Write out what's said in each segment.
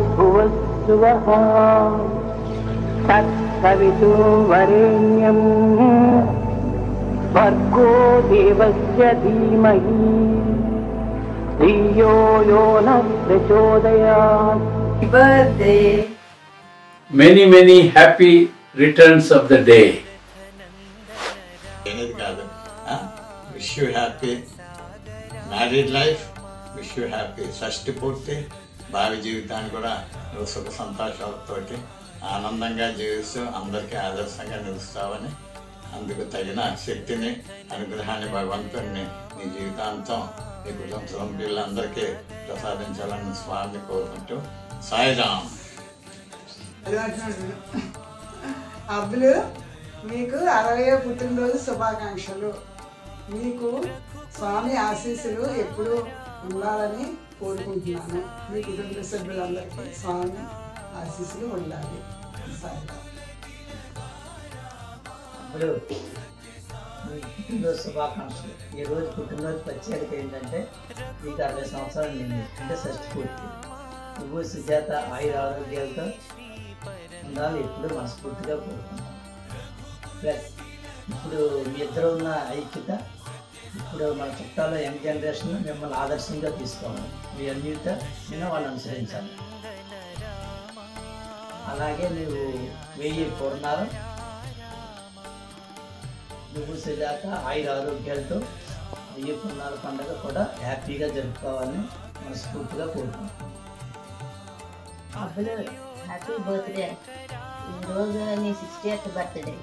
భూర్భువస్సువః తత్సవితుర్వరేణ్యం భర్గో దేవస్య ధీమహి ధియో యో నః ప్రచోదయాత్. Birthday. Many happy returns of the day. Wish you happy married life. Wish you happy షష్ఠి పూర్తి. భావి జీవితాన్ని కూడా సుఖ సంతోషాలతో ఆనందంగా జీవిస్తూ అందరికీ ఆదర్శంగా నిలుస్తావని, అందుకు తగిన శక్తిని అనుగ్రహాన్ని భగవంతుడిని నీ జీవితాంతం నీ కుటుంబ సభ్యులందరికీ ప్రసాదించాలని స్వామిని కోరుకుంటూ సాయిరామ్. అబ్బులు, మీకు 60వ పుట్టినరోజు శుభాకాంక్షలు. మీకు స్వామి ఆశీస్సులు ఎప్పుడూ ఉండాలని కోరుకుంటున్నాను. మీ కుటుంబ సభ్యులందరికీ స్వామి ఆశీస్సులు ఉండాలి. అప్పుడు మీ పుట్టినరోజు శుభాకాంక్షలు. ఈరోజు పుట్టినరోజు ప్రత్యేకత ఏంటంటే మీకు 60 సంవత్సరాలు నిండి, అంటే షష్ఠి పూర్తి. నువ్వు సుజాత ఆయుర ఆరోగ్యాలతో ఉండాలి ఎప్పుడు మనస్ఫూర్తిగా కోరుకుంటాం. ప్లస్ ఇప్పుడు మీ ఇద్దరు ఉన్న ఐక్యత, ఇప్పుడు మన చుట్టాలో యంగ్ జనరేషన్ మిమ్మల్ని ఆదర్శంగా తీసుకోవాలి. మీ అన్యూత నేను వాళ్ళు అనుసరించాలి. అలాగే నువ్వు 1000 పూర్ణాలు, నువ్వు సుజాత ఆయుర ఆరోగ్యాలతో 1000 పూర్ణాల పండుగ కూడా హ్యాపీగా జరుపుకోవాలని మనస్ఫూర్తిగా కోరుకుంటాం. అబ్బులు, హ్యాపీ బర్త్డే. ఈరోజు నీ 60th బర్త్డే.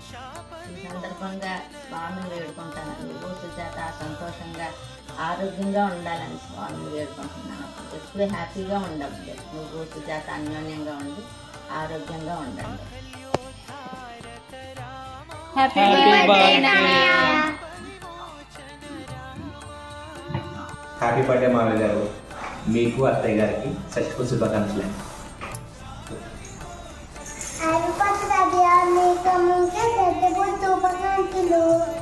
ఈ సందర్భంగా స్వామిని వేడుకుంటాను. నువ్వు సుజాత సంతోషంగా ఆరోగ్యంగా ఉండాలని స్వామిని వేడుకుంటున్నాను. ఎప్పుడు హ్యాపీగా ఉండవు. నువ్వు సుజాత అన్యోన్యంగా ఉండి ఆరోగ్యంగా ఉండండి. హ్యాపీ బర్త్డే మామయ్య గారు. మీకు అత్తయ్య గారికి షష్ఠి శుభాకాంక్షలు.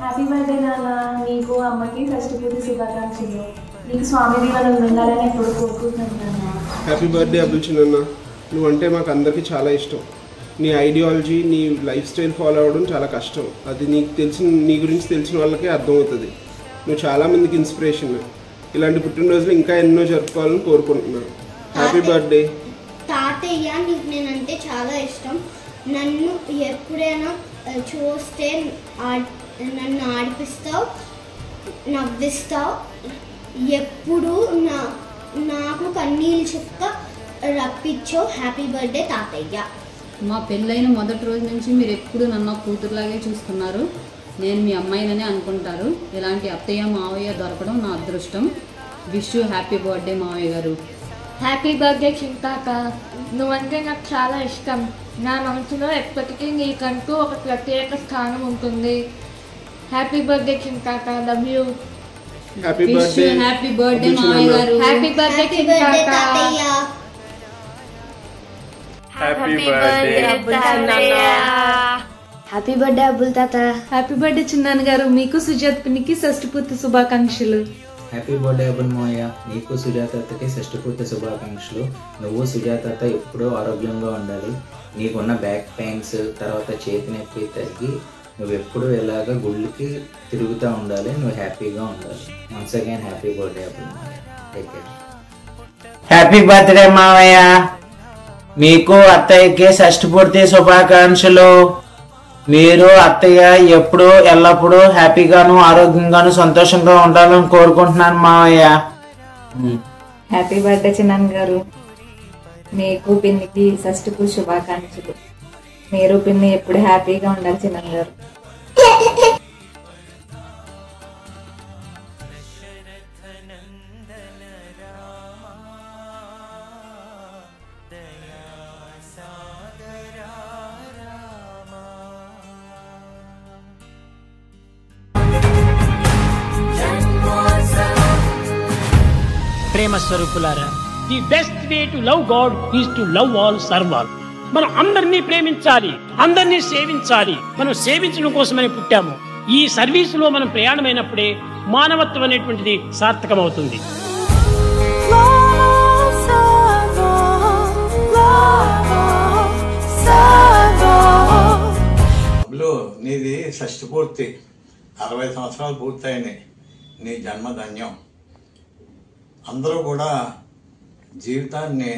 హ్యాపీ బర్త్డే నాన్న. నీకు అమ్మకి షష్ఠి పూర్తి శుభాకాంక్షలు. నీకు స్వామి దీవెనలు ఉండాలని ఎప్పుడు కోరుకుంటున్నాను. హ్యాపీ బర్త్డే అబ్బుల్ చిన్న. నువ్వంటే మాకు అందరికీ చాలా ఇష్టం. నీ ఐడియాలజీ, నీ లైఫ్ స్టైల్ ఫాలో అవ్వడం చాలా కష్టం. అది నీ గురించి తెలిసిన వాళ్ళకే అర్థమవుతుంది. నువ్వు చాలామందికి ఇన్స్పిరేషన్. ఇలాంటి పుట్టినరోజులు ఇంకా ఎన్నో జరుపుకోవాలని కోరుకుంటున్నాను. హ్యాపీ బర్త్డే తాతయ్య. నీకు నేనంటే చాలా ఇష్టం. నన్ను ఎప్పుడైనా చూస్తే నన్ను ఆడిపిస్తావు, నవ్విస్తావు. ఎప్పుడు నాకు కన్నీళ్ళు చెప్తా రప్పించావు. హ్యాపీ బర్త్డే తాతయ్య. మా పెళ్ళైన మొదటి రోజు నుంచి మీరు ఎప్పుడు నన్ను కూతురులాగే చూస్తున్నారు. నేను మీ అమ్మాయిననే అనుకుంటారు. ఇలాంటి అత్తయ్య మావయ్య దొరకడం నా అదృష్టం. విష్ యూ హ్యాపీ బర్త్డే మావయ్య గారు. Happy birthday Chintaka. నువ్వంటే నాకు చాలా ఇష్టం. నా మనసులో ఎప్పటికీ నీకంటూ ఒక ప్రత్యేక స్థానం ఉంటుంది. Happy birthday Chintaka. Love you. Happy birthday మావయ్య గారు. Happy birthday Chintaka. Happy birthday happy birthday అబ్బుల్ తాత. హ్యాపీ బర్త్డే చిన్నాన్న గారు. మీకు సుజాత పిన్నికి షష్ఠి పూర్తి శుభాకాంక్షలు. హ్యాపీ బర్త్డే అబ్బుల్ మావయ్య. నీకు సుజాతకి షష్ఠి పూర్తి శుభాకాంక్షలు. నువ్వు సుజాతతో ఎప్పుడూ ఆరోగ్యంగా ఉండాలి. నీకున్న బ్యాక్ పెయిన్స్, తర్వాత చేతి నొప్పి తగ్గి నువ్వు ఎప్పుడు ఇలాగ గుళ్ళకి తిరుగుతూ ఉండాలి. నువ్వు హ్యాపీగా ఉండాలి. వన్స్ అగైన్ హ్యాపీ బర్త్డే అబ్బుల్ మావయ్య. Take care. హ్యాపీ బర్త్డే మావయ్య. మీకు అత్తయ్యకి షష్ఠి పూర్తి శుభాకాంక్షలు. మీరు అత్తయ్య ఎప్పుడు ఎల్లప్పుడూ హ్యాపీగాను ఆరోగ్యంగాను సంతోషంగా ఉండాలని కోరుకుంటున్నాను మావయ్య. హ్యాపీ బర్త్డే చిన్నాన్న గారు. మీకు పిన్నికి షష్ఠి పూర్తి శుభాకాంక్షలు. మీరు పిన్ని ఎప్పుడు హ్యాపీగా ఉండాలి చిన్నాన్న గారు. ప్రేమ స్వరూపులారా, the best way to love God is to love all, serve all. మనం అందరినీ ప్రేమించాలి, అందరినీ సేవించాలి. మనం సేవించడం కోసమని పుట్టాము. ఈ సర్వీసులో మనం ప్రయాణమైనప్పుడే మానవత్వం అనేటువంటిది సార్థకమవుతుంది. నీది షష్ఠి పూర్తి, 60 సంవత్సరాలు పూర్తయినాయి. నీ జన్మధన్యం. అందరూ కూడా జీవితాన్ని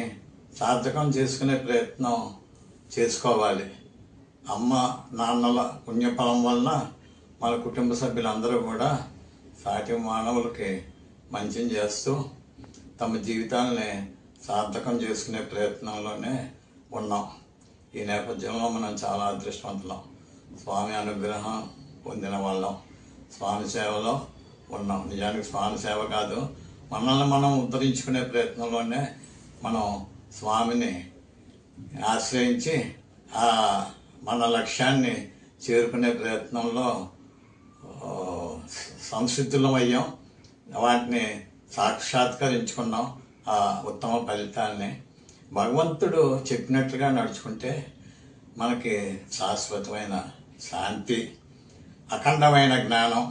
సార్థకం చేసుకునే ప్రయత్నం చేసుకోవాలి. అమ్మ నాన్నల పుణ్యఫలం వలన మన కుటుంబ సభ్యులందరూ కూడా సాటి మానవులకి మంచిని చేస్తూ తమ జీవితాలని సార్థకం చేసుకునే ప్రయత్నంలోనే ఉన్నాం. ఈ నేపథ్యంలో మనం చాలా అదృష్టవంతులం. స్వామి అనుగ్రహం పొందిన వాళ్ళం, స్వామి సేవలో ఉన్నాం. నిజానికి స్వామి సేవ కాదు, మనల్ని మనం ఉద్ధరించుకునే ప్రయత్నంలోనే మనం స్వామిని ఆశ్రయించి మన లక్ష్యాన్ని చేరుకునే ప్రయత్నంలో సంసిద్ధులం అయ్యాం. వాటిని సాక్షాత్కరించుకున్నాం. ఆ ఉత్తమ ఫలితాన్ని భగవంతుడు చెప్పినట్లుగా నడుచుకుంటే మనకి శాశ్వతమైన శాంతి, అఖండమైన జ్ఞానం,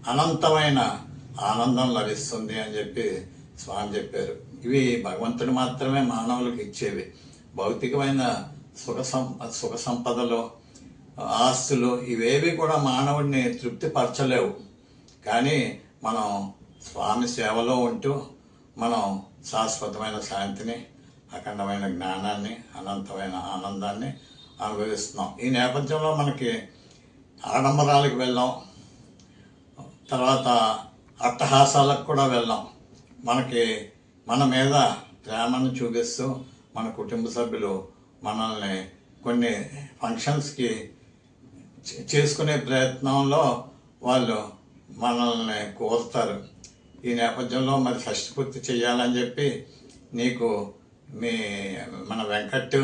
అనంతమైన ఆనందం లభిస్తుంది అని చెప్పి స్వామి చెప్పారు. ఇవి భగవంతుడు మాత్రమే మానవులకు ఇచ్చేవి. భౌతికమైన సుఖ సంపదలు, ఆస్తులు ఇవేవి కూడా మానవుడిని తృప్తిపరచలేవు. కానీ మనం స్వామి సేవలో ఉంటూ మనం శాశ్వతమైన శాంతిని, అఖండమైన జ్ఞానాన్ని, అనంతమైన ఆనందాన్ని అనుభవిస్తున్నాం. ఈ నేపథ్యంలో మనకి ఆడంబరాలకు వెళ్ళాం, తర్వాత అట్టహాసాలకు కూడా వెళ్ళాం. మనకి మన మీద ప్రేమను చూపిస్తూ మన కుటుంబ సభ్యులు మనల్ని కొన్ని ఫంక్షన్స్కి చేసుకునే ప్రయత్నంలో వాళ్ళు మనల్ని కోరుతారు. ఈ నేపథ్యంలో మరి షష్ఠి పూర్తి చేయాలని చెప్పి నీకు మన వెంకట్,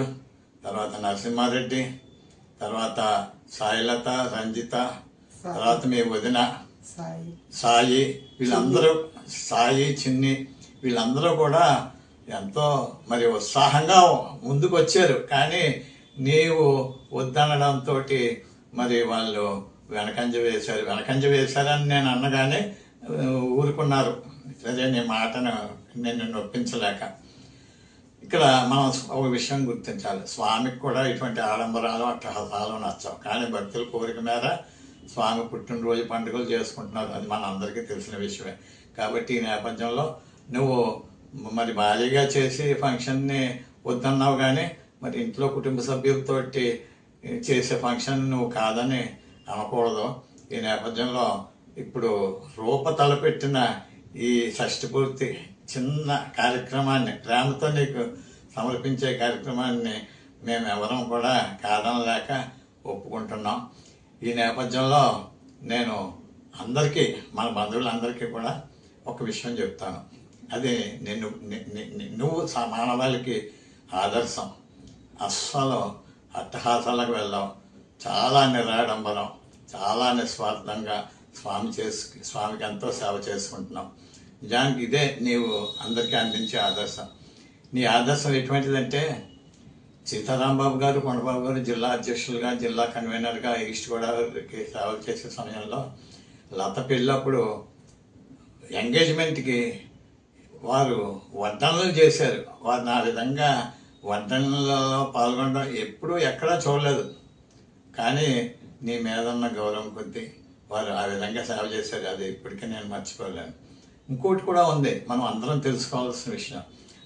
తర్వాత నరసింహారెడ్డి, తర్వాత సాయిలత, రంజిత, తర్వాత మీ వదిన సాయి, వీళ్ళందరూ సాయి, చిన్ని, వీళ్ళందరూ కూడా ఎంతో మరి ఉత్సాహంగా ముందుకు వచ్చారు. కానీ నీవు వద్దనడంతో మరి వాళ్ళు వెనకంజ వేశారని నేను అన్నగానే ఊరుకున్నారు. సరే, నీ మాటను నేను నొప్పించలేక. ఇక్కడ మనం ఒక విషయం గుర్తించాలి. స్వామికి కూడా ఇటువంటి ఆడంబరాలు అట్టహాసాలు నచ్చవు. కానీ భక్తుల కోరిక మేర స్వామి పుట్టినరోజు పండుగలు చేసుకుంటున్నారు. అది మన అందరికీ తెలిసిన విషయమే. కాబట్టి ఈ నేపథ్యంలో నువ్వు మరి భారీగా చేసి ఫంక్షన్ని వద్దన్నావు, కానీ మరి ఇంట్లో కుటుంబ సభ్యులతోటి చేసే ఫంక్షన్ నువ్వు కాదని అనకూడదు. ఈ నేపథ్యంలో ఇప్పుడు రూప తలపెట్టిన ఈ షష్ఠి పూర్తి చిన్న కార్యక్రమాన్ని, ప్రేమతో నీకు సమర్పించే కార్యక్రమాన్ని మేము ఎవరం కూడా కాదనలేక ఒప్పుకుంటున్నాం. ఈ నేపథ్యంలో నేను అందరికీ, మన బంధువులందరికీ కూడా ఒక విషయం చెప్తాను. అది నువ్వు మానవాళికి ఆదర్శం. అస్సలు అట్టహాసాలకు వెళ్ళావు. చాలా నిరాడంబరం, చాలా నిస్వార్థంగా స్వామికి ఎంతో సేవ చేసుకుంటున్నావు. నిజానికి ఇదే నీవు అందరికీ అందించే ఆదర్శం. నీ ఆదర్శం ఎటువంటిదంటే, సీతారాంబాబు గారు, కొండబాబు గారు జిల్లా అధ్యక్షులుగా, జిల్లా కన్వీనర్గా ఈస్ట్ గోదావరికి సేవలు చేసే సమయంలో లత పెళ్ళప్పుడు ఎంగేజ్మెంట్కి వారు వడ్డనలు చేశారు. వారిని ఆ విధంగా వడ్డనలలో పాల్గొనడం ఎప్పుడూ ఎక్కడా చూడలేదు. కానీ నీ మీద ఉన్న గౌరవం కొద్దీ వారు ఆ విధంగా సేవ చేశారు. అది ఇప్పటికీ నేను మర్చిపోలేను. ఇంకోటి కూడా ఉంది, మనం అందరం తెలుసుకోవాల్సిన విషయం.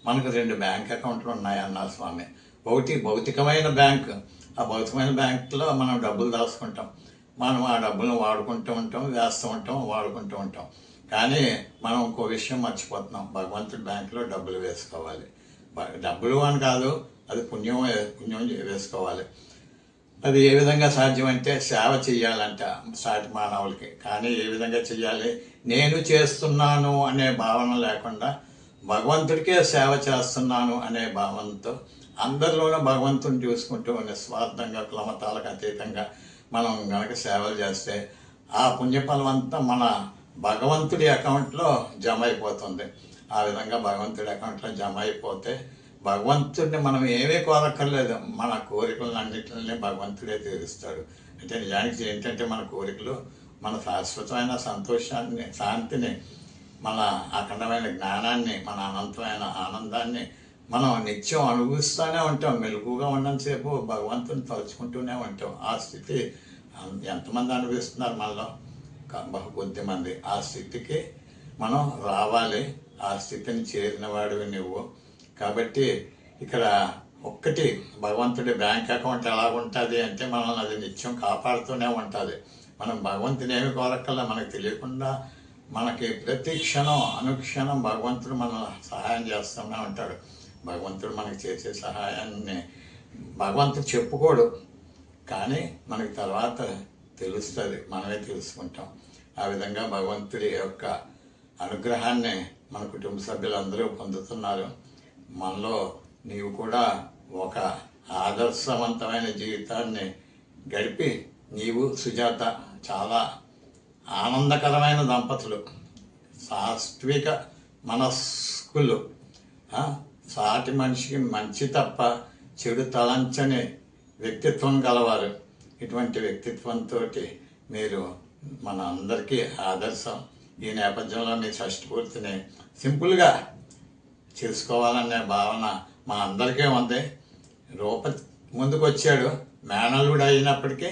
మనకు 2 బ్యాంక్ అకౌంట్లు ఉన్నాయన్నారు స్వామి. ఒకటి భౌతికమైన బ్యాంక్. ఆ భౌతికమైన బ్యాంకులో మనం డబ్బులు దాచుకుంటాం. మనం ఆ డబ్బులను వాడుకుంటూ ఉంటాం, వేస్తూ ఉంటాం, వాడుకుంటూ ఉంటాం. కానీ మనం ఇంకో విషయం మర్చిపోతున్నాం. భగవంతుడి బ్యాంకులో డబ్బులు వేసుకోవాలి. డబ్బులు అని కాదు, అది పుణ్యం వేసుకోవాలి. అది ఏ విధంగా సాధ్యం అంటే, సేవ చెయ్యాలంట సాటి మానవులకి. కానీ ఏ విధంగా చెయ్యాలి? నేను చేస్తున్నాను అనే భావన లేకుండా భగవంతుడికే సేవ చేస్తున్నాను అనే భావనతో అందరిలోనూ భగవంతుని చూసుకుంటూ నిస్వార్థంగా, కులమతాలకు అతీతంగా మనం గనక సేవలు చేస్తే ఆ పుణ్యఫలం అంతా మన భగవంతుడి అకౌంట్లో జమ అయిపోతుంది. ఆ విధంగా భగవంతుడి అకౌంట్లో జమ అయిపోతే భగవంతుడిని మనం ఏమీ కోరక్కర్లేదు. మన కోరికలను అన్నింటినీ భగవంతుడే తీరుస్తాడు. అంటే నిజానికి ఏంటంటే మన కోరికలు మన శాశ్వతమైన సంతోషాన్ని, శాంతిని, మన అఖండమైన జ్ఞానాన్ని, మన అనంతమైన ఆనందాన్ని మనం నిత్యం అనుభవిస్తూనే ఉంటాం. మెలుగుగా ఉన్నంతసేపు భగవంతుని తలుచుకుంటూనే ఉంటాం. ఆ స్థితి ఎంతమంది అనుభవిస్తున్నారు మనలో? బహు కొద్ది మంది. ఆ స్థితికి మనం రావాలి. ఆ స్థితిని చేరిన వాడివి నువ్వు. కాబట్టి ఇక్కడ ఒక్కటి, భగవంతుడి బ్యాంక్ అకౌంట్ ఎలా ఉంటుంది అంటే మనల్ని అది నిత్యం కాపాడుతూనే ఉంటుంది. మనం భగవంతుని ఏమి కోరక్కల్లా, మనకు తెలియకుండా మనకి ప్రతి క్షణం అనుక్షణం భగవంతుడు మన సహాయం చేస్తూనే ఉంటాడు. భగవంతుడు మనకి చేసే సహాయాన్ని భగవంతుడు చెప్పుకోడు, కానీ మనకి తర్వాత తెలుస్తుంది, మనమే తెలుసుకుంటాం. ఆ విధంగా భగవంతుడి యొక్క అనుగ్రహాన్ని మన కుటుంబ సభ్యులందరూ పొందుతున్నారు. మనలో నీవు కూడా ఒక ఆదర్శవంతమైన జీవితాన్ని గడిపి, నీవు సుజాత చాలా ఆనందకరమైన దంపతులు, సాత్విక మనస్కులు, సాటి మనిషికి మంచి తప్ప చెడు తలంచని వ్యక్తిత్వం గలవారు. ఇటువంటి వ్యక్తిత్వంతో మీరు మన అందరికీ ఆదర్శం. ఈ నేపథ్యంలో మీ షష్ఠి పూర్తిని సింపుల్గా చేసుకోవాలనే భావన మా అందరికీ ఉంది. రూప ముందుకు వచ్చాడు, మేనల్లుడు అయినప్పటికీ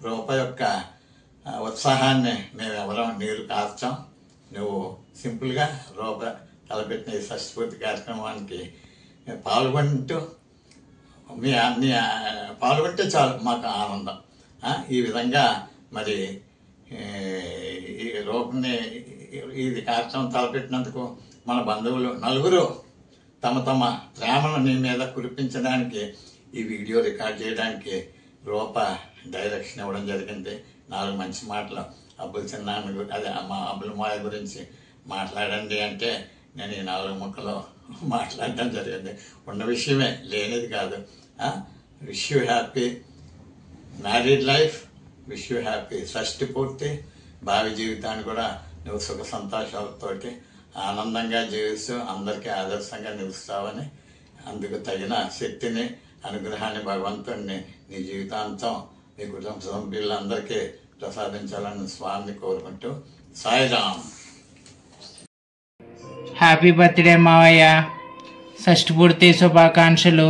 రూప యొక్క ఉత్సాహాన్ని మేమెవరం నీరు కార్చాం. నువ్వు సింపుల్గా రూప తలపెట్టిన ఈ షష్ఠి పూర్తి కార్యక్రమానికి పాల్గొంటూ పాల్గొంటే చాలు మాకు ఆనందం. ఈ విధంగా మరి ఈ రూపని ఇది కార్యక్రమం తలపెట్టినందుకు మన బంధువులు నలుగురు తమ తమ ప్రేమను నీ మీద కురిపించడానికి ఈ వీడియో రికార్డ్ చేయడానికి రూప డైరెక్షన్ ఇవ్వడం జరిగింది. 4 మంచి మాటలు అబ్బుల చిన్నాన్న అదే మా అబ్బుల మాయ గురించి మాట్లాడండి అంటే నేను ఈ 4 ముక్కలో మాట్లాడడం జరిగింది. ఉన్న విషయమే, లేనిది కాదు. Wish you happy married life, wish you happy షష్ఠి పూర్తి. భావి జీవితాన్ని కూడా నువ్వు సుఖ సంతోషాలతోటి ఆనందంగా జీవిస్తూ అందరికీ ఆదర్శంగా నిలుస్తావని, అందుకు తగిన శక్తిని, అనుగ్రహాన్ని భగవంతుడిని నీ జీవితాంతం నీ కుటుంబ సభ్యులందరికీ ప్రసాదించాలని స్వామిని కోరుకుంటూ సాయిరామ్. హ్యాపీ బర్త్డే మావయ్య, షష్ఠి పూర్తి శుభాకాంక్షలు.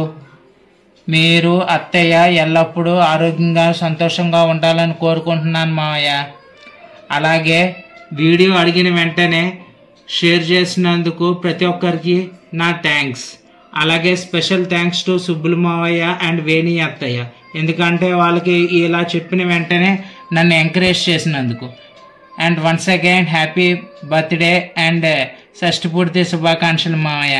మీరు అత్తయ్య ఎల్లప్పుడూ ఆరోగ్యంగా సంతోషంగా ఉండాలని కోరుకుంటున్నాను మావయ్య. అలాగే వీడియో అడిగిన వెంటనే షేర్ చేసినందుకు ప్రతి ఒక్కరికి నా థ్యాంక్స్. అలాగే స్పెషల్ థ్యాంక్స్ టు సుబ్బులు మావయ్య అండ్ వేణి అత్తయ్య, ఎందుకంటే వాళ్ళకి ఇలా చెప్పిన వెంటనే నన్ను ఎంకరేజ్ చేసినందుకు. And once again happy birthday and షష్ఠి పూర్తి శుభాకాంక్షలు మావయ్య.